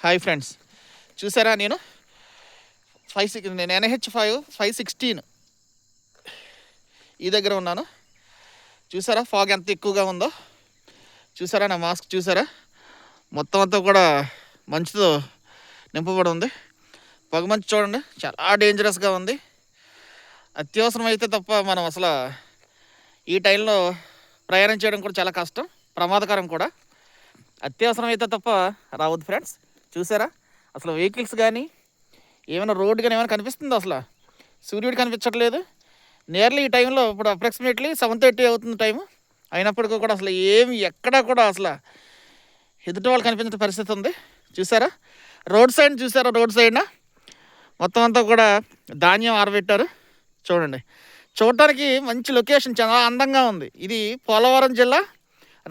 Hi friends, చూసారా నేను నేను NH 516 ఈ దగ్గర ఉన్నాను. చూసారా ఫాగ్ ఎంత ఎక్కువగా ఉందో? చూసారా నా మాస్క్? చూసారా మొత్తం అంతా కూడా మంచుతో నింపబడి ఉంది. పొగ మంచు చూడండి, చాలా డేంజరస్గా ఉంది. అత్యవసరం అయితే తప్ప మనం అసలు ఈ టైంలో ప్రయాణం చేయడం కూడా చాలా కష్టం, ప్రమాదకరం కూడా. అత్యవసరం అయితే తప్ప రావద్దు ఫ్రెండ్స్. చూసారా అసలు వెహికల్స్ కానీ ఏమైనా రోడ్డు కానీ ఏమైనా కనిపిస్తుంది? అసలు సూర్యుడు కనిపించట్లేదు. నియర్లీ ఈ టైంలో ఇప్పుడు అప్రాక్సిమేట్లీ 7:30 అవుతుంది టైము. అయినప్పటికీ కూడా అసలు ఏమి ఎక్కడా కూడా అసలు ఎదుటి వాళ్ళు కనిపించిన పరిస్థితి ఉంది. చూసారా రోడ్ సైడ్? చూసారా రోడ్ సైడ్న మొత్తం అంతా కూడా ధాన్యం ఆరబెట్టారు. చూడండి, చూడటానికి మంచి లొకేషన్, చాలా అందంగా ఉంది. ఇది పోలవరం జిల్లా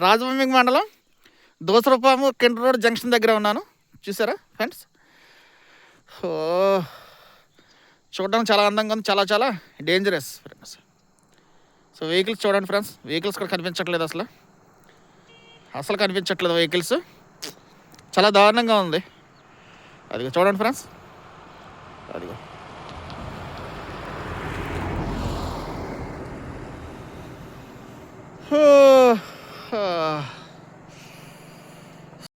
రాజభూమి మండలం దోసరపాము కిండ్ రోడ్ జంక్షన్ దగ్గర ఉన్నాను. చూసారా ఫ్రెండ్స్? చూడడానికి చాలా అందంగా ఉంది, చాలా చాలా డేంజరస్ ఫ్రెండ్స్. సో వెహికల్స్ చూడండి ఫ్రెండ్స్, వెహికల్స్ కూడా కనిపించట్లేదు, అసలు కనిపించట్లేదు వెహికల్స్. చాలా దారుణంగా ఉంది. అదిగో చూడండి ఫ్రెండ్స్, అదిగో.